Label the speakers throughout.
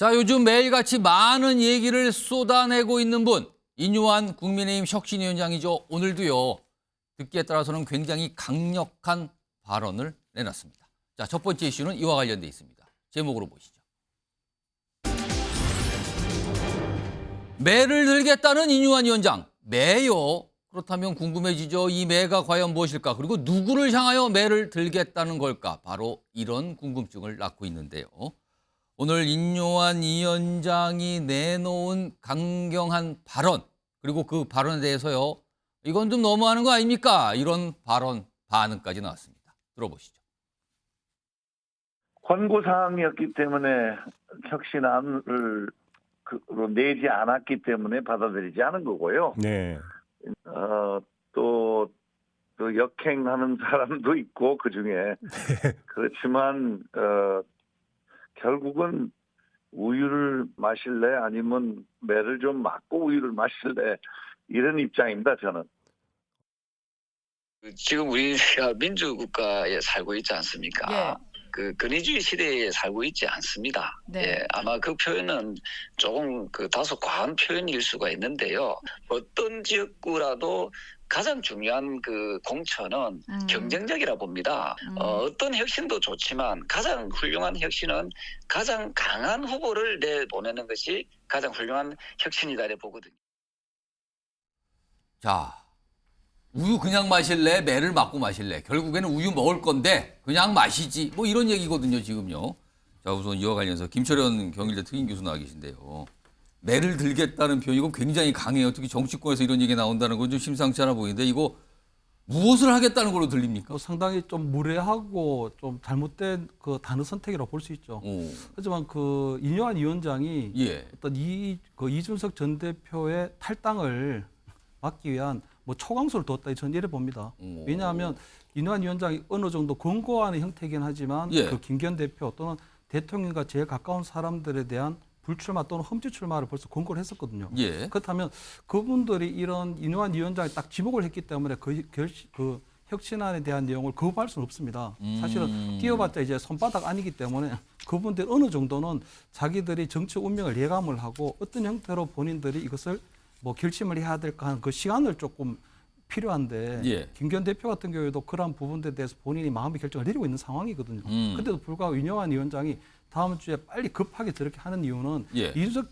Speaker 1: 자, 요즘 매일같이 많은 얘기를 쏟아내고 있는 분, 인요한 국민의힘 혁신위원장이죠. 오늘도요, 듣기에 따라서는 굉장히 강력한 발언을 내놨습니다. 자, 첫 번째 이슈는 이와 관련돼 있습니다. 제목으로 보시죠. 매를 들겠다는 인요한 위원장. 매요? 그렇다면 궁금해지죠. 이 매가 과연 무엇일까? 그리고 누구를 향하여 매를 들겠다는 걸까? 바로 이런 궁금증을 낳고 있는데요. 오늘 인요한 위원장이 내놓은 강경한 발언, 그리고 그 발언에 대해서요, 이건 좀 너무하는 거 아닙니까? 이런 발언 반응까지 나왔습니다. 들어보시죠.
Speaker 2: 권고사항이었기 때문에 혁신안을 내지 않았기 때문에 받아들이지 않은 거고요.
Speaker 3: 네.
Speaker 2: 또 역행하는 사람도 있고 그중에 그렇지만 결국은 우유를 마실래 아니면 매를 좀 맞고 우유를 마실래 이런 입장입니다. 저는.
Speaker 4: 지금 우리가 민주국가에 살고 있지 않습니까? 그 권위주의 시대에 살고 있지 않습니다.
Speaker 5: 네.
Speaker 4: 예, 아마 그 표현은 조금 다소 과한 표현일 수가 있는데요. 어떤 지역구라도 가장 중요한 그 공천은 경쟁적이라 봅니다. 어떤 혁신도 좋지만 가장 훌륭한 혁신은 가장 강한 후보를 내보내는 것이 가장 훌륭한 혁신이다 이렇게 보거든요.
Speaker 1: 자, 우유 그냥 마실래? 매를 맞고 마실래? 결국에는 우유 먹을 건데 그냥 마시지. 뭐 이런 얘기거든요, 지금요. 자, 우선 이와 관련해서 김철현 경일대 특임 교수 나와 계신데요. 매를 들겠다는 표현, 이거 굉장히 강해요. 특히 정치권에서 이런 얘기 나온다는 건 좀 심상치 않아 보이는데 이거 무엇을 하겠다는 걸로 들립니까?
Speaker 3: 상당히 좀 무례하고 좀 잘못된 그 단어 선택이라고 볼 수 있죠. 하지만 그 인요한 위원장이 어떤 이준석 전 대표의 탈당을 막기 위한 뭐 초강수를 뒀다 저는 이래 봅니다. 왜냐하면 인요한 위원장이 어느 정도 권고하는 형태이긴 하지만 그 김기현 대표 또는 대통령과 제일 가까운 사람들에 대한 불출마 또는 험지 출마를 벌써 권고를 했었거든요. 그렇다면 그분들이 이런 인요한 위원장이 딱 지목을 했기 때문에 그 혁신안에 대한 내용을 거부할 수는 없습니다. 사실은 끼워봤자 이제 손바닥 아니기 때문에 그분들 어느 정도는 자기들이 정치 운명을 예감을 하고 어떤 형태로 본인들이 이것을 뭐 결심을 해야 될까 하는 그 시간을 조금 필요한데 김기현 대표 같은 경우에도 그러한 부분에 대해서 본인이 마음의 결정을 내리고 있는 상황이거든요. 그런데도 불구하고 인요한 위원장이 다음 주에 빨리 급하게 저렇게 하는 이유는 이준석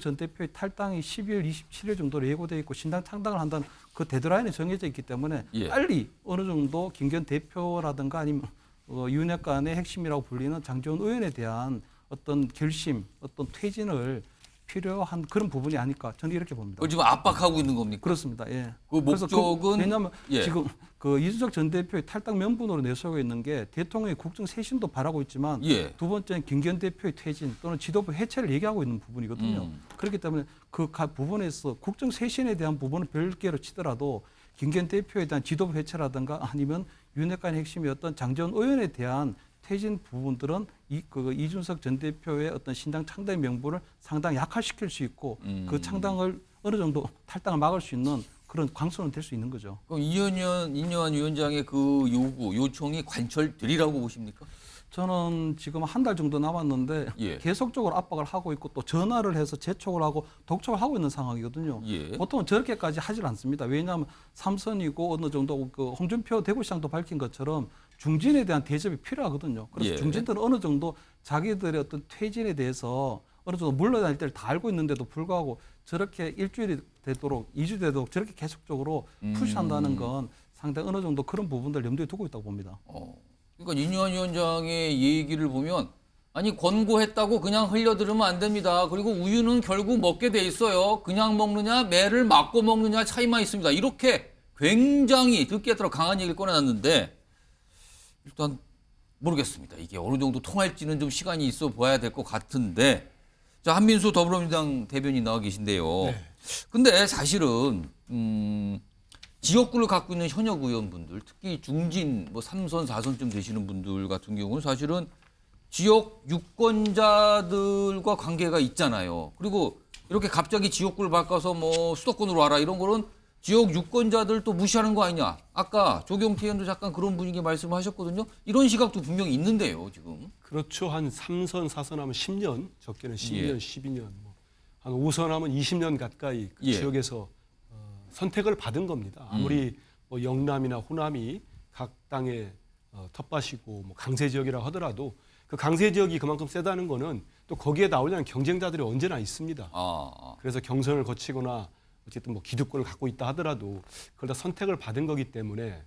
Speaker 3: 전 대표의 탈당이 12월 27일 정도로 예고되어 있고 신당 창당을 한다는 그 데드라인이 정해져 있기 때문에 빨리 어느 정도 김기현 대표라든가 아니면 윤핵관의 핵심이라고 불리는 장제원 의원에 대한 어떤 결심, 어떤 퇴진을 필요한 그런 부분이 아닐까 저는 이렇게 봅니다.
Speaker 1: 지금 압박하고 있는 겁니까?
Speaker 3: 그렇습니다.
Speaker 1: 그 목적은
Speaker 3: 왜냐하면 지금 그 이준석 전 대표의 탈당 명분으로 내세우고 있는 게 대통령의 국정 쇄신도 바라고 있지만 두 번째는 김기현 대표의 퇴진 또는 지도부 해체를 얘기하고 있는 부분이거든요. 그렇기 때문에 그 부분에서 국정 쇄신에 대한 부분은 별개로 치더라도 김기현 대표에 대한 지도부 해체라든가 아니면 윤핵관의 핵심이었던 장제원 의원에 대한 퇴진 부분들은 이준석 전 대표의 어떤 신당 창당의 명분을 상당히 약화시킬 수 있고 그 창당을 어느 정도 탈당을 막을 수 있는 그런 광선은 될 수 있는 거죠.
Speaker 1: 그럼 인요한 위원장의 그 요청이 관철되리라고 보십니까?
Speaker 3: 저는 지금 한 달 정도 남았는데 계속적으로 압박을 하고 있고 또 전화를 해서 재촉을 하고 독촉을 하고 있는 상황이거든요. 보통은 저렇게까지 하질 않습니다. 왜냐하면 삼선이고 어느 정도 그 홍준표 대구시장도 밝힌 것처럼 중진에 대한 대접이 필요하거든요. 그래서 중진들은 어느 정도 자기들의 어떤 퇴진에 대해서 어느 정도 물러날 때를 다 알고 있는데도 불구하고 저렇게 일주일이 되도록 2주 되도록 저렇게 계속적으로 푸시한다는 건 상당히 어느 정도 그런 부분들 염두에 두고 있다고 봅니다.
Speaker 1: 그러니까 인요한 위원장의 얘기를 보면 아니 권고했다고 그냥 흘려들으면 안 됩니다. 그리고 우유는 결국 먹게 돼 있어요. 그냥 먹느냐 매를 맞고 먹느냐 차이만 있습니다. 이렇게 굉장히 듣기에 따라 강한 얘기를 꺼내놨는데 일단 모르겠습니다. 이게 어느 정도 통할지는 좀 시간이 있어 봐야 될 것 같은데 자 한민수 더불어민주당 대변인 나와 계신데요. 근데 사실은 지역구를 갖고 있는 현역 의원분들, 특히 중진 뭐 3선, 4선쯤 되시는 분들 같은 경우는 사실은 지역 유권자들과 관계가 있잖아요. 그리고 이렇게 갑자기 지역구를 바꿔서 뭐 수도권으로 와라 이런 거는 지역 유권자들 또 무시하는 거 아니냐. 아까 조경태 의원도 잠깐 그런 분위기 말씀하셨거든요. 이런 시각도 분명히 있는데요, 지금.
Speaker 5: 그렇죠. 한 3선, 4선 하면 10년, 적게는 12년, 12년, 한 5선 하면 20년 가까이 그 지역에서 선택을 받은 겁니다. 아무리 뭐 영남이나 호남이 각 땅의 텃밭이고 뭐 강세 지역이라고 하더라도 그 강세 지역이 그만큼 세다는 거는 또 거기에 나오려는 경쟁자들이 언제나 있습니다. 그래서 경선을 거치거나 어쨌든 뭐 기득권을 갖고 있다 하더라도 그걸 다 선택을 받은 거기 때문에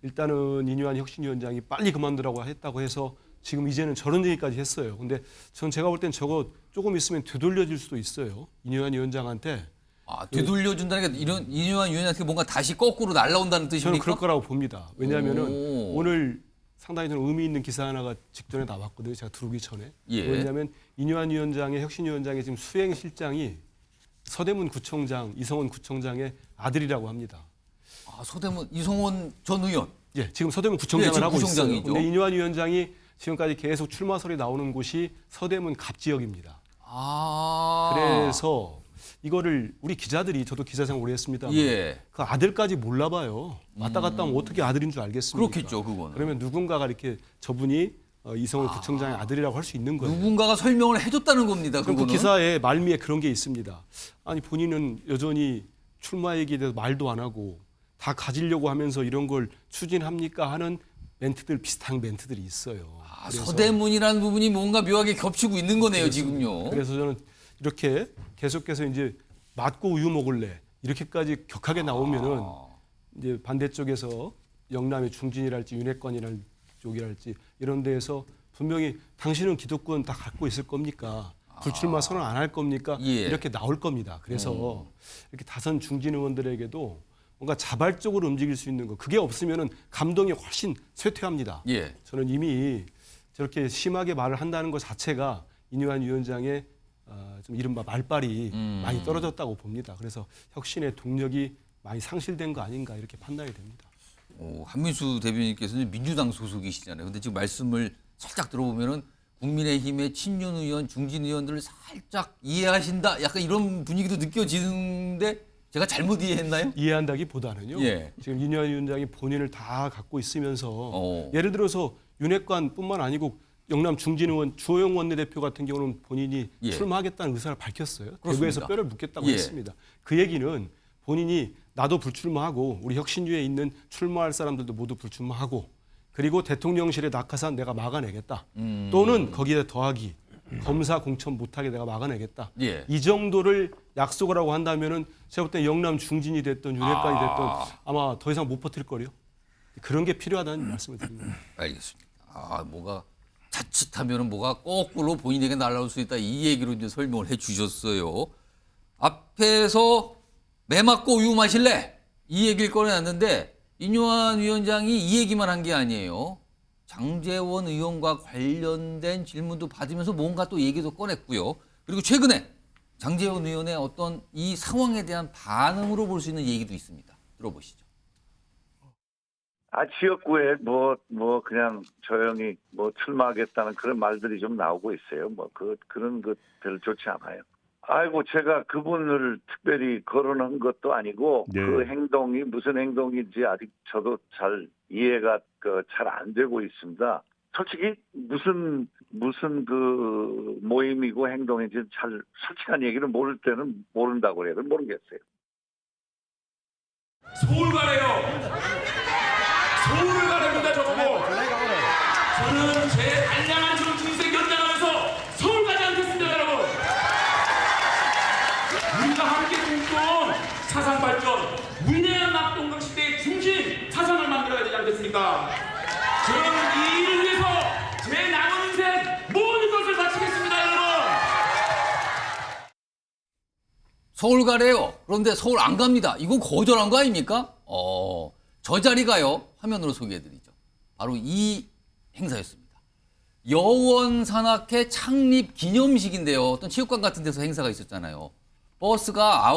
Speaker 5: 일단은 이뉴한 혁신위원장이 빨리 그만두라고 했다고 해서 지금 이제는 저런 얘기까지 했어요. 근데 전 제가 볼 땐 저거 조금 있으면 되돌려질 수도 있어요. 이뉴한 위원장한테.
Speaker 1: 되돌려준다는 게 이런 이뉴한 위원장한테 뭔가 다시 거꾸로 날라온다는 뜻입니까?
Speaker 5: 저는 그럴 거라고 봅니다. 왜냐하면은 오늘 상당히 좀 의미 있는 기사 하나가 직전에 나왔거든요. 제가 들어오기 전에. 왜냐하면 이뉴한 위원장의 혁신위원장의 지금 수행실장이 서대문 구청장 이성원 구청장의 아들이라고 합니다.
Speaker 1: 서대문 이성원 전 의원.
Speaker 5: 예, 지금 서대문 구청장을
Speaker 1: 지금
Speaker 5: 하고
Speaker 1: 구청장이죠.
Speaker 5: 있어요. 근데 이뉴한 위원장이 지금까지 계속 출마설이 나오는 곳이 서대문 갑 지역입니다. 그래서 이거를 우리 기자들이 저도 기자 생활 오래 했습니다. 그 아들까지 몰라봐요. 왔다 갔다 하면 어떻게 아들인 줄 알겠습니까?
Speaker 1: 그렇겠죠, 그거는.
Speaker 5: 그러면 누군가가 이렇게 저분이 이성원 구청장의 아들이라고 할 수 있는 거예요.
Speaker 1: 누군가가 설명을 해줬다는 겁니다.
Speaker 5: 그럼
Speaker 1: 그거는.
Speaker 5: 그 기사의 말미에 그런 게 있습니다. 아니 본인은 여전히 출마 얘기에 대해서 말도 안 하고 다 가지려고 하면서 이런 걸 추진합니까 하는 멘트들 비슷한 멘트들이 있어요. 그래서
Speaker 1: 서대문이라는 부분이 뭔가 묘하게 겹치고 있는 거네요, 지금요.
Speaker 5: 그래서 저는 이렇게 계속해서 이제 맞고 우유 먹을래 이렇게까지 격하게 나오면은 이제 반대쪽에서 영남의 중진이랄지 윤핵관이랄 쪽이랄지 이런 데에서 분명히 당신은 기득권 다 갖고 있을 겁니까? 불출마 선언 안 할 겁니까? 이렇게 나올 겁니다. 그래서 이렇게 다선 중진 의원들에게도 뭔가 자발적으로 움직일 수 있는 거 그게 없으면은 감동이 훨씬 쇠퇴합니다. 저는 이미 저렇게 심하게 말을 한다는 것 자체가 이뉴한 위원장의 좀 이른바 말빨이 많이 떨어졌다고 봅니다. 그래서 혁신의 동력이 많이 상실된 거 아닌가 이렇게 판단이 됩니다.
Speaker 1: 한민수 대변인께서는 민주당 소속이시잖아요. 근데 지금 말씀을 살짝 들어보면은 국민의힘의 친윤 의원, 중진 의원들을 살짝 이해하신다. 약간 이런 분위기도 느껴지는데 제가 잘못 이해했나요?
Speaker 5: 이해한다기보다는요. 지금 이뉴한 위원장이 본인을 다 갖고 있으면서 예를 들어서 윤핵관뿐만 아니고 영남 중진 의원 주호영 원내대표 같은 경우는 본인이 출마하겠다는 의사를 밝혔어요. 대구에서 뼈를 묻겠다고 했습니다. 그 얘기는 본인이 나도 불출마하고 우리 혁신위에 있는 출마할 사람들도 모두 불출마하고 그리고 대통령실의 낙하산 내가 막아내겠다. 또는 거기에 더하기 검사 공천 못하게 내가 막아내겠다. 이 정도를 약속을 하고 한다면은 제가 볼 때 영남 중진이 됐던 윤핵관이 됐던 아마 더 이상 못 버틸 거래요. 그런 게 필요하다는 말씀을 드립니다.
Speaker 1: 알겠습니다. 뭐가 자칫하면은 뭐가 거꾸로 본인에게 날아올 수 있다. 이 얘기로 이제 설명을 해 주셨어요. 앞에서 매 맞고 우유 마실래? 이 얘기를 꺼내놨는데 이뉴한 위원장이 이 얘기만 한 게 아니에요. 장제원 의원과 관련된 질문도 받으면서 뭔가 또 얘기도 꺼냈고요. 그리고 최근에 장제원 의원의 어떤 이 상황에 대한 반응으로 볼 수 있는 얘기도 있습니다. 들어보시죠.
Speaker 2: 지역구에 그냥 조용히 출마하겠다는 그런 말들이 좀 나오고 있어요. 그런 것 별로 좋지 않아요. 제가 그분을 특별히 거론한 것도 아니고 그 행동이 무슨 행동인지 아직 저도 잘 이해가 잘 안 되고 있습니다. 솔직히 무슨 그 모임이고 행동인지 잘 솔직한 얘기를 모를 때는 모른다고 해야 모르겠어요.
Speaker 6: 서울 가래요. 서울을 가랍니다, 저보고. 저는 제 단량한 정치인생 연장하면서 서울 가지 않겠습니다, 여러분. 우리가 함께 꿈꾼 사상 발전, 위대한 낙동강 시대의 중심 사상을 만들어야 되지 않겠습니까? 저는 이 일을 위해서 제 남은 인생 모든 것을 바치겠습니다, 여러분.
Speaker 1: 서울 가래요. 그런데 서울 안 갑니다. 이건 거절한 거 아닙니까? 저 자리가요. 화면으로 소개해드리죠. 바로 이 행사였습니다. 여원산악회 창립 기념식인데요. 어떤 체육관 같은 데서 행사가 있었잖아요. 버스가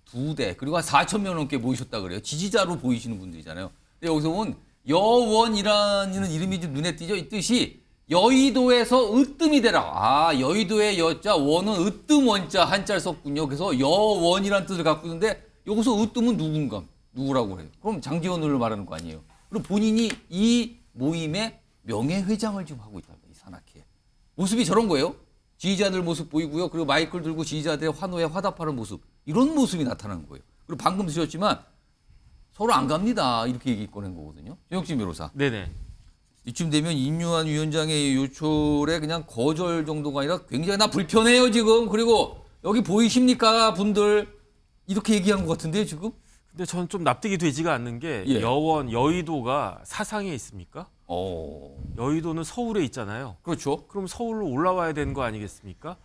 Speaker 1: 92대 그리고 한 4,000명 넘게 모이셨다 그래요. 지지자로 보이시는 분들이잖아요. 근데 여기서 온 여원이라는 이름이 좀 눈에 띄죠. 이 뜻이 여의도에서 으뜸이 되라. 여의도의 여자 원은 으뜸 원자 한자를 썼군요. 그래서 여원이라는 뜻을 갖고 있는데 여기서 으뜸은 누구라고 그래요? 그럼 장제원을 말하는 거 아니에요? 그리고 본인이 이 모임의 명예회장을 지금 하고 있답니다. 이 산악회. 모습이 저런 거예요. 지지자들 모습 보이고요. 그리고 마이크를 들고 지지자들의 환호에 화답하는 모습. 이런 모습이 나타나는 거예요. 그리고 방금 드셨지만 서로 안 갑니다. 이렇게 얘기 꺼낸 거거든요. 정혁진 변호사.
Speaker 7: 네네.
Speaker 1: 이쯤 되면 인류한 위원장의 요청에 그냥 거절 정도가 아니라 굉장히 나 불편해요 지금. 그리고 여기 보이십니까 분들 이렇게 얘기한 것 같은데요 지금.
Speaker 7: 근데 저는 좀 납득이 되지가 않는 게
Speaker 1: 예.
Speaker 7: 여의도가 사상에 있습니까? 여의도는 서울에 있잖아요.
Speaker 1: 그렇죠.
Speaker 7: 그럼 서울로 올라와야 되는 거 아니겠습니까?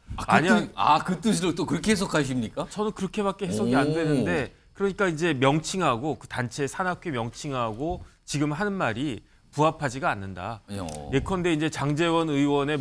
Speaker 1: 그 뜻을 또 그렇게 해석하십니까?
Speaker 7: 저는 그렇게밖에 해석이 안 되는데 그러니까 이제 명칭하고 그 단체 산악회 명칭하고 지금 하는 말이 부합하지가 않는다. 예컨대 이제 장제원 의원의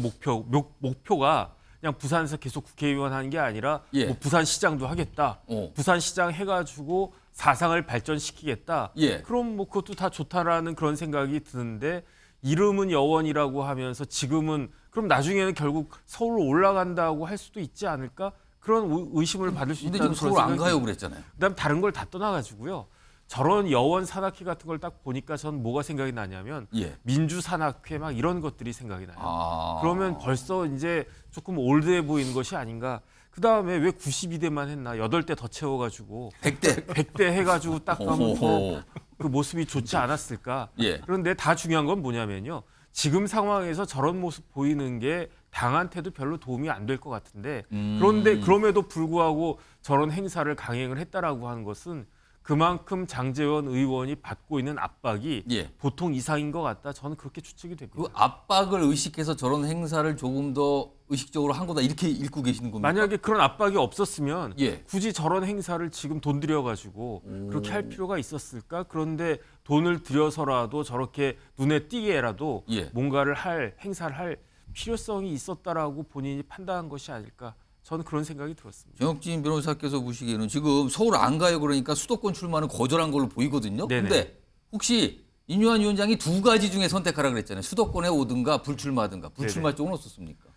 Speaker 7: 목표가 그냥 부산에서 계속 국회의원 하는 게 아니라
Speaker 1: 예.
Speaker 7: 뭐 부산시장도 하겠다. 부산시장 해가지고 사상을 발전시키겠다.
Speaker 1: 예.
Speaker 7: 그럼 뭐 그것도 다 좋다라는 그런 생각이 드는데 이름은 여원이라고 하면서 지금은 그럼 나중에는 결국 서울로 올라간다고 할 수도 있지 않을까? 그런 의심을 받을 수
Speaker 1: 근데
Speaker 7: 있다는
Speaker 1: 지금
Speaker 7: 그런
Speaker 1: 서울 안
Speaker 7: 생각이
Speaker 1: 가요 그랬잖아요.
Speaker 7: 그다음 다른 걸 다 떠나가지고요. 저런 여원 산악회 같은 걸 딱 보니까 전 뭐가 생각이 나냐면
Speaker 1: 예.
Speaker 7: 민주 산악회 막 이런 것들이 생각이 나요.
Speaker 1: 아.
Speaker 7: 그러면 벌써 이제 조금 올드해 보이는 것이 아닌가. 그다음에 왜 92대만 했나? 8대 더 채워가지고 100대 해가지고 딱 가면 그 모습이 좋지 않았을까?
Speaker 1: 예.
Speaker 7: 그런데 다 중요한 건 뭐냐면요. 지금 상황에서 저런 모습 보이는 게 당한테도 별로 도움이 안 될 것 같은데 그런데 그럼에도 불구하고 저런 행사를 강행을 했다라고 하는 것은 그만큼 장제원 의원이 받고 있는 압박이
Speaker 1: 예.
Speaker 7: 보통 이상인 것 같다. 저는 그렇게 추측이 됩니다.
Speaker 1: 그 압박을 의식해서 저런 행사를 조금 더 의식적으로 한 거다 이렇게 읽고 계시는 겁니까?
Speaker 7: 만약에 그런 압박이 없었으면
Speaker 1: 예.
Speaker 7: 굳이 저런 행사를 지금 돈 들여가지고 그렇게 할 필요가 있었을까? 그런데 돈을 들여서라도 저렇게 눈에 띄게라도
Speaker 1: 예.
Speaker 7: 뭔가를 행사를 할 필요성이 있었다라고 본인이 판단한 것이 아닐까? 저는 그런 생각이 들었습니다.
Speaker 1: 정혁진 변호사께서 보시기에는 지금 서울 안 가요 그러니까 수도권 출마는 거절한 걸로 보이거든요.
Speaker 7: 네네.
Speaker 1: 근데 혹시 인유한 위원장이 두 가지 중에 선택하라 그랬잖아요. 수도권에 오든가 불출마하든가. 불출마 쪽은 어떻습니까?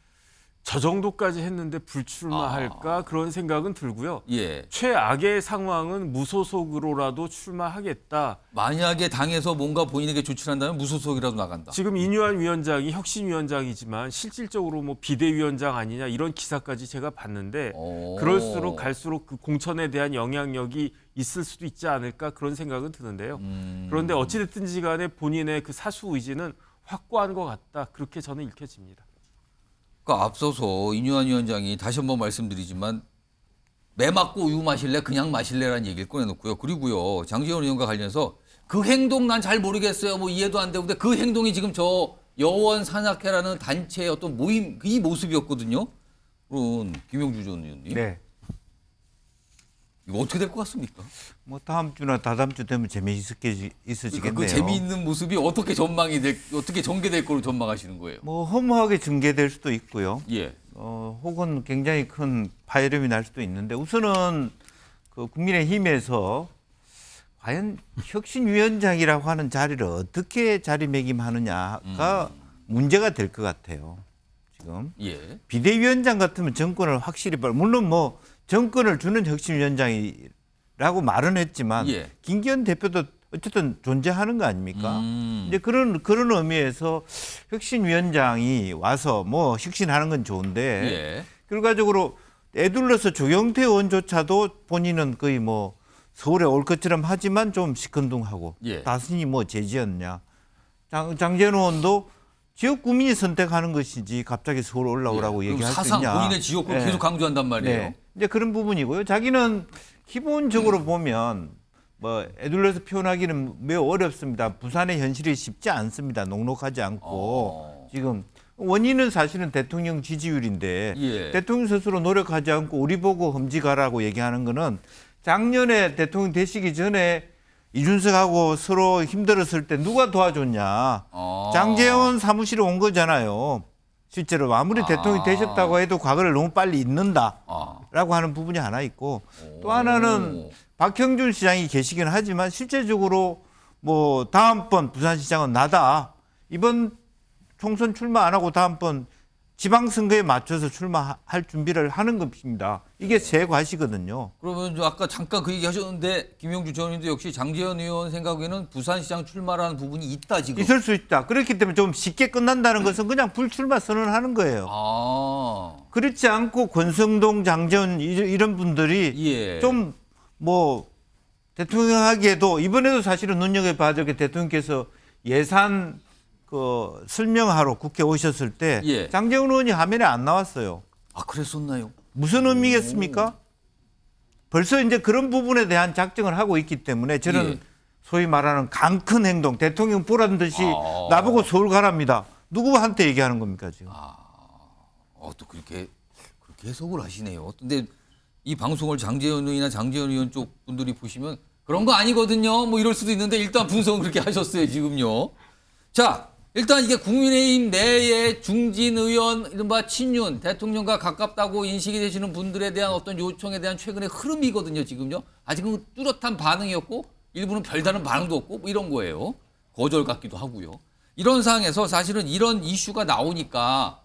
Speaker 7: 저 정도까지 했는데 불출마할까 그런 생각은 들고요.
Speaker 1: 예.
Speaker 7: 최악의 상황은 무소속으로라도 출마하겠다.
Speaker 1: 만약에 당에서 뭔가 본인에게 조치를 한다면 무소속이라도 나간다.
Speaker 7: 지금 인유한 위원장이 혁신위원장이지만 실질적으로 뭐 비대위원장 아니냐 이런 기사까지 제가 봤는데 그럴수록 갈수록 그 공천에 대한 영향력이 있을 수도 있지 않을까 그런 생각은 드는데요. 그런데 어찌됐든지 간에 본인의 그 사수 의지는 확고한 것 같다. 그렇게 저는 읽혀집니다.
Speaker 1: 그러니까 앞서서 인유한 위원장이 다시 한번 말씀드리지만 매 맞고 우유 마실래 그냥 마실래라는 얘기를 꺼내놓고요. 그리고요 장제원 의원과 관련해서 그 행동 난 잘 모르겠어요. 뭐 이해도 안 되고 근데 그 행동이 지금 저 여원 산악회라는 단체의 어떤 모임 이 모습이었거든요. 그럼 김영주 전 의원님.
Speaker 8: 네.
Speaker 1: 이거 어떻게 될 것 같습니까?
Speaker 8: 뭐 다음 주나 다다음 주 되면 있어지겠네요.
Speaker 1: 그 재미있는 모습이 어떻게 어떻게 전개될 거로 전망하시는 거예요?
Speaker 8: 뭐 허무하게 전개될 수도 있고요.
Speaker 1: 예.
Speaker 8: 혹은 굉장히 큰 파열음이 날 수도 있는데 우선은 그 국민의힘에서 과연 혁신위원장이라고 하는 자리를 어떻게 자리매김하느냐가 문제가 될 것 같아요. 지금
Speaker 1: 예.
Speaker 8: 비대위원장 같으면 정권을 확실히 물론 뭐 정권을 주는 혁신위원장이라고 말은 했지만
Speaker 1: 예.
Speaker 8: 김기현 대표도 어쨌든 존재하는 거 아닙니까? 이제 그런 의미에서 혁신위원장이 와서 뭐 혁신하는 건 좋은데
Speaker 1: 예.
Speaker 8: 결과적으로 애둘러서 조경태 의원조차도 본인은 거의 뭐 서울에 올 것처럼 하지만 좀 시큰둥하고
Speaker 1: 예.
Speaker 8: 다순이 뭐 제지였냐. 장제원 의원도 지역 구민이 선택하는 것이지 갑자기 서울 올라오라고
Speaker 1: 예.
Speaker 8: 얘기할 수
Speaker 1: 사상
Speaker 8: 있냐.
Speaker 1: 본인의 지역구를
Speaker 8: 네.
Speaker 1: 계속 강조한단 말이에요.
Speaker 8: 네. 이제 그런 부분이고요. 자기는 기본적으로 보면 뭐 애둘러서 표현하기는 매우 어렵습니다. 부산의 현실이 쉽지 않습니다. 녹록하지 않고 지금 원인은 사실은 대통령 지지율인데
Speaker 1: 예.
Speaker 8: 대통령 스스로 노력하지 않고 우리 보고 험지가라고 얘기하는 거는 작년에 대통령 되시기 전에 이준석하고 서로 힘들었을 때 누가 도와줬냐. 장제원 사무실에 온 거잖아요. 실제로 아무리 대통령이 되셨다고 해도 과거를 너무 빨리 잊는다라고 하는 부분이 하나 있고 또 하나는 박형준 시장이 계시긴 하지만 실제적으로 뭐 다음번 부산시장은 나다. 이번 총선 출마 안 하고 다음번 지방선거에 맞춰서 출마할 준비를 하는 것입니다. 이게 제 과시거든요.
Speaker 1: 그러면 아까 잠깐 그 얘기 하셨는데 김영주 전 의원도 역시 장제원 의원 생각에는 부산시장 출마라는 부분이 있다 지금.
Speaker 8: 있을 수 있다. 그렇기 때문에 좀 쉽게 끝난다는 것은 그냥 불출마 선언하는 거예요. 그렇지 않고 권성동, 장제원 이런 분들이
Speaker 1: 예.
Speaker 8: 좀 뭐 대통령 하기에도 이번에도 사실은 눈여겨봐야 될 게 대통령께서 예산 설명하러 국회 오셨을 때
Speaker 1: 예.
Speaker 8: 장제원 의원이 화면에 안 나왔어요.
Speaker 1: 아, 그랬었나요?
Speaker 8: 무슨 의미겠습니까? 벌써 이제 그런 부분에 대한 작정을 하고 있기 때문에 저는
Speaker 1: 예.
Speaker 8: 소위 말하는 강 큰 행동, 대통령 보란 듯이 나보고 서울 가랍니다. 누구한테 얘기하는 겁니까 지금?
Speaker 1: 또 그렇게 해석을 하시네요. 근데 이 방송을 장제원 의원이나 장제원 의원 쪽 분들이 보시면 그런 거 아니거든요. 뭐 이럴 수도 있는데 일단 분석은 그렇게 하셨어요, 지금요. 자, 일단 이게 국민의힘 내에 중진 의원, 이른바 친윤, 대통령과 가깝다고 인식이 되시는 분들에 대한 어떤 요청에 대한 최근의 흐름이거든요, 지금요. 아직은 뚜렷한 반응이었고, 일부는 별다른 반응도 없고, 뭐 이런 거예요. 거절 같기도 하고요. 이런 상황에서 사실은 이런 이슈가 나오니까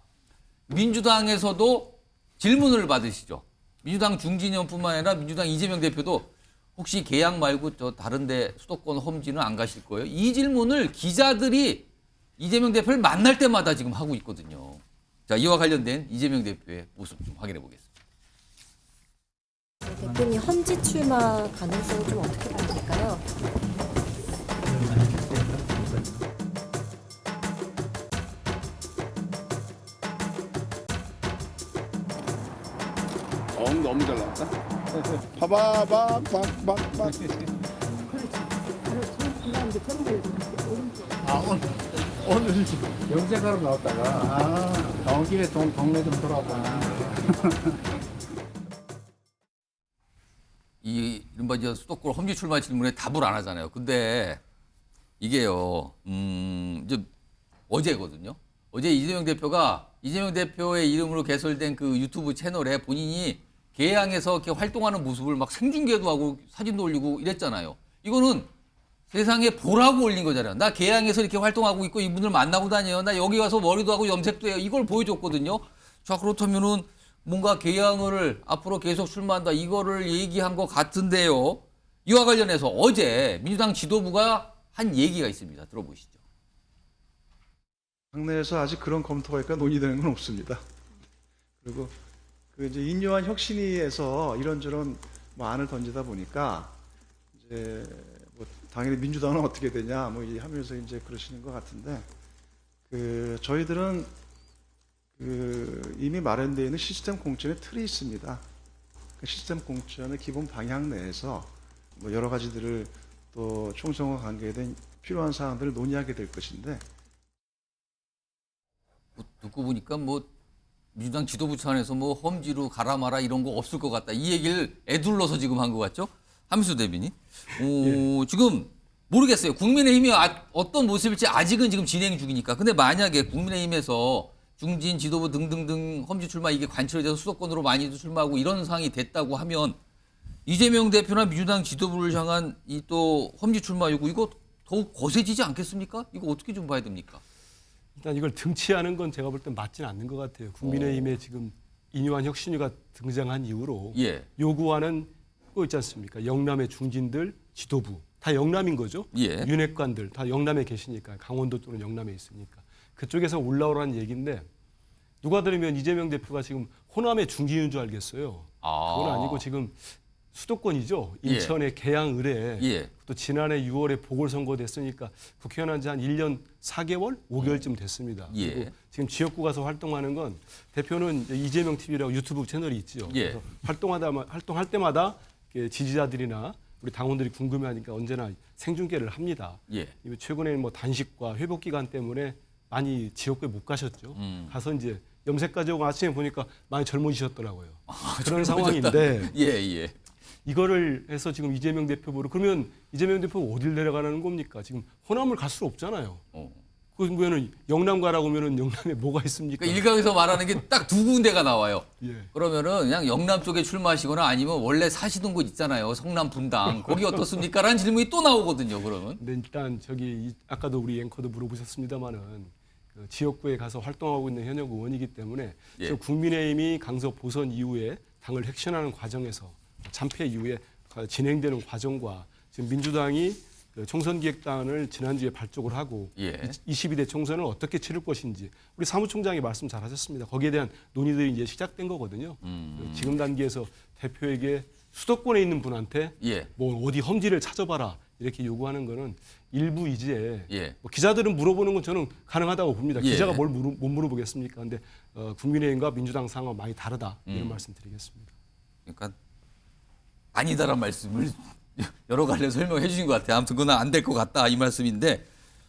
Speaker 1: 민주당에서도 질문을 받으시죠. 민주당 중진 의원뿐만 아니라 민주당 이재명 대표도 혹시 계양 말고 저 다른데 수도권 험지는 안 가실 거예요? 이 질문을 기자들이 이재명 대표를 만날 때마다 지금 하고 있거든요. 자, 이와 관련된 이재명 대표의 모습 좀 확인해 보겠습니다.
Speaker 9: 대표님 험지 출마 가능성 좀 어떻게 봐야 될까요?
Speaker 10: 너무 잘 나왔다. 봐봐, 박. 오늘 염색하러 나왔다가 나온 길에 동네 좀 돌아보나.
Speaker 1: 이른바 이제 수도권 험지 출마 질문에 답을 안 하잖아요. 근데 이게요, 이제 어제거든요. 어제 이재명 대표의 이름으로 개설된 그 유튜브 채널에 본인이 계양에서 이렇게 활동하는 모습을 막 생중계도 하고 사진도 올리고 이랬잖아요. 이거는 세상에 보라고 올린 거잖아요. 나 계양에서 이렇게 활동하고 있고 이분들 만나고 다녀요. 나 여기 와서 머리도 하고 염색도 해요. 이걸 보여줬거든요. 자, 그렇다면은 뭔가 계양을 앞으로 계속 출마한다. 이거를 얘기한 것 같은데요. 이와 관련해서 어제 민주당 지도부가 한 얘기가 있습니다. 들어보시죠.
Speaker 11: 당내에서 아직 그런 검토가 있까 논의되는 건 없습니다. 그리고 그 이제 인요한 혁신위에서 이런저런 뭐 안을 던지다 보니까 이제 뭐 당연히 민주당은 어떻게 되냐 뭐 하면서 이제 그러시는 것 같은데 그 저희들은 그 이미 마련되어 있는 시스템 공천의 틀이 있습니다. 그 시스템 공천의 기본 방향 내에서 뭐 여러 가지들을 또 총선과 관계된 필요한 사항들을 논의하게 될 것인데.
Speaker 1: 듣고 보니까 뭐 민주당 지도부 차원에서 뭐 험지로 가라 마라 이런 거 없을 것 같다. 이 얘기를 애둘러서 지금 한 것 같죠? 함수 대변인. 지금 모르겠어요. 국민의힘이 어떤 모습일지 아직은 지금 진행 중이니까. 근데 만약에 국민의힘에서 중진 지도부 등등등 험지 출마 이게 관철이 돼서 수도권으로 많이도 출마하고 이런 상황이 됐다고 하면 이재명 대표나 민주당 지도부를 향한 이 또 험지 출마 요구 이거 더욱 거세지지 않겠습니까? 이거 어떻게 좀 봐야 됩니까?
Speaker 5: 일단 이걸 등치하는 건 제가 볼 땐 맞지는 않는 것 같아요. 국민의힘에 지금 인요한 혁신위가 등장한 이후로 요구하는 거 있지 않습니까? 영남의 중진들, 지도부 다 영남인 거죠. 윤핵관들 다 영남에 계시니까 강원도 또는 영남에 있으니까 그쪽에서 올라오라는 얘기인데 누가 들으면 이재명 대표가 지금 호남의 중진인 줄 알겠어요. 그건 아니고 지금 수도권이죠. 인천의 계양 을에 또 지난해 6월에 보궐선거 됐으니까 국회의원 한 지 한 1년 4개월, 5개월쯤 됐습니다. 그리고 지금 지역구 가서 활동하는 건 대표는 이재명 TV라고 유튜브 채널이 있죠. 그래서 활동할 때마다 지지자들이나 우리 당원들이 궁금해하니까 언제나 생중계를 합니다. 최근에는 뭐 단식과 회복 기간 때문에 많이 지역구에 못 가셨죠. 가서 이제 염색까지 오고 아침에 보니까 많이 젊어지셨더라고요. 그런 상황인데 이거를 해서 지금 이재명 대표 보러 그러면 이재명 대표가 어딜 내려가는 겁니까? 지금 호남을 갈 수 없잖아요. 그러면 영남 가라고 하면은 영남에 뭐가 있습니까?
Speaker 1: 그러니까 일각에서 말하는 게 딱 두 군데가 나와요. 그러면은 그냥 영남 쪽에 출마하시거나 아니면 원래 사시던 곳 있잖아요. 성남 분당. 거기 어떻습니까? 라는 질문이 또 나오거든요. 그러면.
Speaker 5: 네, 일단 저기 아까도 우리 앵커도 물어보셨습니다마는 지역구에 가서 활동하고 있는 현역 의원이기 때문에
Speaker 1: 예.
Speaker 5: 지금 국민의힘이 강서 보선 이후에 당을 혁신하는 과정에서 참패 이후에 진행되는 과정과 지금 민주당이 그 총선기획단을 지난주에 발족을 하고
Speaker 1: 예.
Speaker 5: 22대 총선을 어떻게 치를 것인지 우리 사무총장이 말씀 잘하셨습니다. 거기에 대한 논의들이 이제 시작된 거거든요. 지금 단계에서 대표에게 수도권에 있는 분한테
Speaker 1: 예.
Speaker 5: 뭐 어디 험지를 찾아봐라 이렇게 요구하는 거는 일부 이제
Speaker 1: 예.
Speaker 5: 뭐 기자들은 물어보는 건 저는 가능하다고 봅니다.
Speaker 1: 예.
Speaker 5: 기자가 뭘 못 물어보겠습니까? 근데 국민의힘과 민주당 상황은 많이 다르다 이런 말씀 드리겠습니다.
Speaker 1: 그러니까 아니다란 말씀을 여러 갈래 설명해 주신 것 같아요. 아무튼 그건 안 될 것 같다 이 말씀인데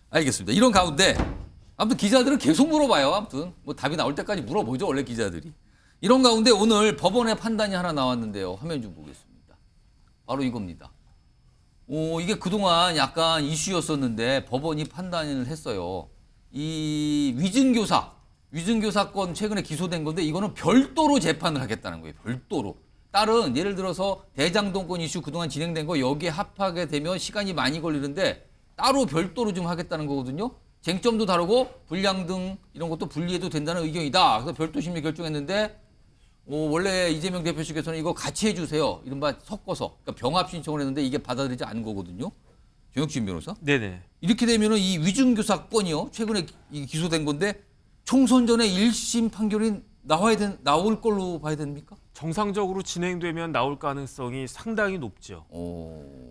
Speaker 1: 알겠습니다. 이런 가운데 아무튼 기자들은 계속 물어봐요. 아무튼 뭐 답이 나올 때까지 물어보죠. 원래 기자들이. 이런 가운데 오늘 법원의 판단이 하나 나왔는데요. 화면 좀 보겠습니다. 바로 이겁니다. 이게 그동안 약간 이슈였었는데 법원이 판단을 했어요. 이 위증교사 건 최근에 기소된 건데 이거는 별도로 재판을 하겠다는 거예요. 별도로. 다른 예를 들어서 대장동권 이슈 그동안 진행된 거 여기에 합하게 되면 시간이 많이 걸리는데 따로 별도로 좀 하겠다는 거거든요. 쟁점도 다르고 분량 등 이런 것도 분리해도 된다는 의견이다. 그래서 별도 심리 결정했는데 원래 이재명 대표 측에서는 이거 같이 해주세요. 이른바 섞어서 그러니까 병합 신청을 했는데 이게 받아들이지 않은 거거든요. 정혁진 변호사.
Speaker 7: 네네.
Speaker 1: 이렇게 되면은 이 위증교사 건이요. 최근에 기소된 건데 총선 전에 1심 판결이 나올 걸로 봐야 됩니까?
Speaker 7: 정상적으로 진행되면 나올 가능성이 상당히 높죠.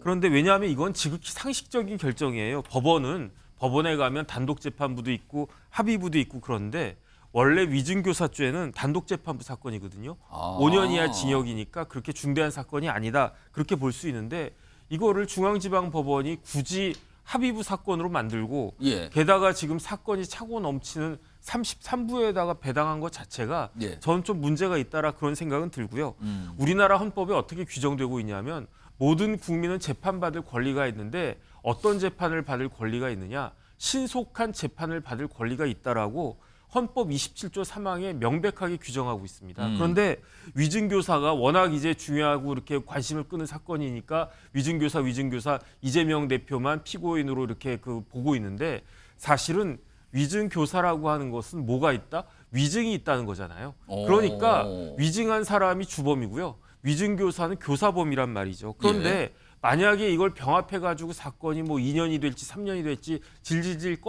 Speaker 7: 그런데 왜냐하면 이건 지극히 상식적인 결정이에요. 법원에 가면 단독재판부도 있고 합의부도 있고 그런데 원래 위증교사죄는 단독재판부 사건이거든요. 5년 이하 징역이니까 그렇게 중대한 사건이 아니다. 그렇게 볼 수 있는데 이거를 중앙지방법원이 굳이 합의부 사건으로 만들고
Speaker 1: 예.
Speaker 7: 게다가 지금 사건이 차고 넘치는 33부에다가 배당한 것 자체가
Speaker 1: 예.
Speaker 7: 저는 좀 문제가 있다라 그런 생각은 들고요. 우리나라 헌법에 어떻게 규정되고 있냐면 모든 국민은 재판받을 권리가 있는데 어떤 재판을 받을 권리가 있느냐. 신속한 재판을 받을 권리가 있다라고 헌법 27조 3항에 명백하게 규정하고 있습니다. 그런데 위증교사가 워낙 이제 중요하고 이렇게 관심을 끄는 사건이니까 위증교사 이재명 대표만 피고인으로 이렇게 보고 있는데 사실은 위증교사라고 하는 것은 뭐가 있다? 위증이 있다는 거잖아요. 그러니까 위증한 사람이 주범이고요. 위증교사는 교사범이란 말이죠. 그런데 만약에 이걸 병합해가지고 사건이 뭐 2년이 될지 3년이 될지 질질질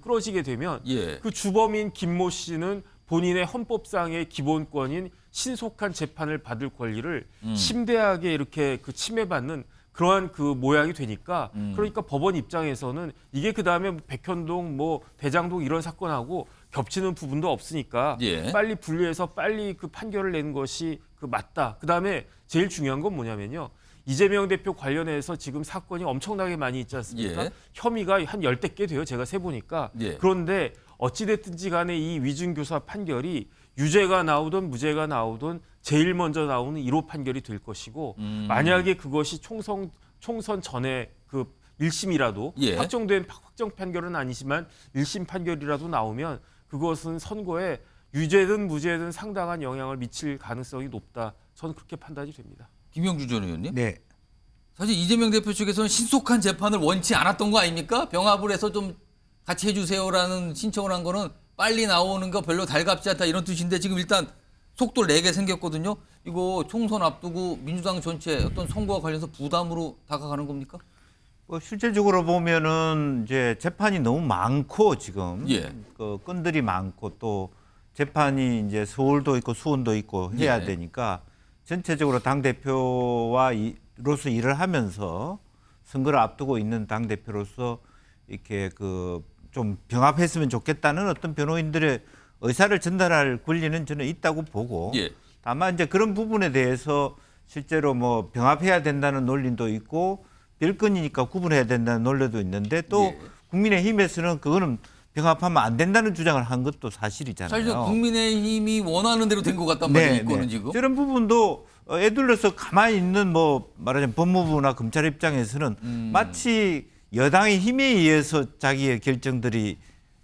Speaker 7: 끌어지게 되면 그 주범인 김모 씨는 본인의 헌법상의 기본권인 신속한 재판을 받을 권리를 심대하게 이렇게 침해받는 그러한 모양이 되니까 그러니까 법원 입장에서는 이게 그다음에 백현동 대장동 이런 사건하고 겹치는 부분도 없으니까 빨리 분리해서 빨리 판결을 내는 것이 맞다. 그다음에 제일 중요한 건 뭐냐면요. 이재명 대표 관련해서 지금 사건이 엄청나게 많이 있지 않습니까? 혐의가 한 10대 개 돼요. 제가 세보니까. 그런데 어찌됐든지 간에 이 위증교사 판결이 유죄가 나오든 무죄가 나오든 제일 먼저 나오는 1호 판결이 될 것이고 만약에 그것이 총선 전에 1심이라도 확정된 확정 판결은 아니지만 1심 판결이라도 나오면 그것은 선거에 유죄든 무죄든 상당한 영향을 미칠 가능성이 높다. 저는 그렇게 판단이 됩니다.
Speaker 1: 김영주 전 의원님.
Speaker 8: 네.
Speaker 1: 사실 이재명 대표 측에서는 신속한 재판을 원치 않았던 거 아닙니까? 병합을 해서 좀 같이 해주세요라는 신청을 한 거는 빨리 나오는 거 별로 달갑지 않다 이런 뜻인데 지금 일단 속도를 내게 생겼거든요. 이거 총선 앞두고 민주당 전체 어떤 선거와 관련해서 부담으로 다가가는 겁니까?
Speaker 8: 실질적으로 보면은 이제 재판이 너무 많고 지금 건들이 많고 또 재판이 이제 서울도 있고 수원도 있고 해야 되니까 전체적으로 당 대표와로서 일을 하면서 선거를 앞두고 있는 당 대표로서 이렇게 좀 병합했으면 좋겠다는 어떤 변호인들의 의사를 전달할 권리는 저는 있다고 보고 다만 이제 그런 부분에 대해서 실제로 병합해야 된다는 논리도 있고 별건이니까 구분해야 된다는 논리도 있는데 또 국민의힘에서는 그거는 병합하면 안 된다는 주장을 한 것도 사실이잖아요.
Speaker 1: 사실 국민의힘이 원하는 대로 된 것 같단 말이에요. 이거는 지금.
Speaker 8: 이런 부분도 애둘러서 가만히 있는 말하자면 법무부나 검찰 입장에서는 마치 여당의 힘에 의해서 자기의 결정들이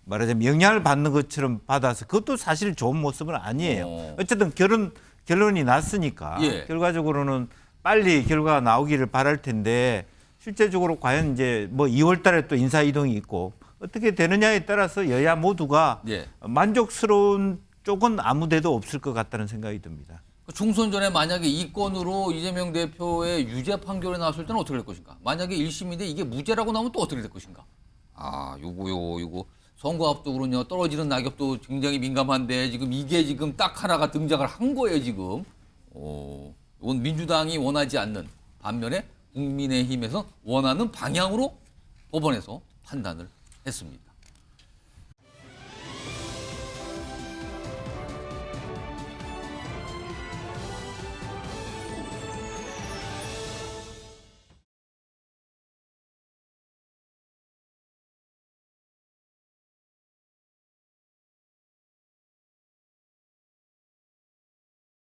Speaker 8: 말하자면 영향을 받는 것처럼 받아서 그것도 사실 좋은 모습은 아니에요. 어쨌든 결론이 났으니까 결과적으로는 빨리 결과가 나오기를 바랄 텐데 실제적으로 과연 이제 2월 달에 또 인사 이동이 있고 어떻게 되느냐에 따라서 여야 모두가
Speaker 1: 예.
Speaker 8: 만족스러운 쪽은 아무데도 없을 것 같다는 생각이 듭니다.
Speaker 1: 총선 전에 만약에 이 건으로 이재명 대표의 유죄 판결이 나왔을 때는 어떻게 될 것인가? 만약에 1심인데 이게 무죄라고 나오면 또 어떻게 될 것인가? 요거 선거 앞두고는요 떨어지는 낙엽도 굉장히 민감한데 지금 이게 지금 딱 하나가 등장을 한 거예요 지금. 이건 민주당이 원하지 않는 반면에 국민의힘에서 원하는 방향으로 법원에서 판단을 했습니다.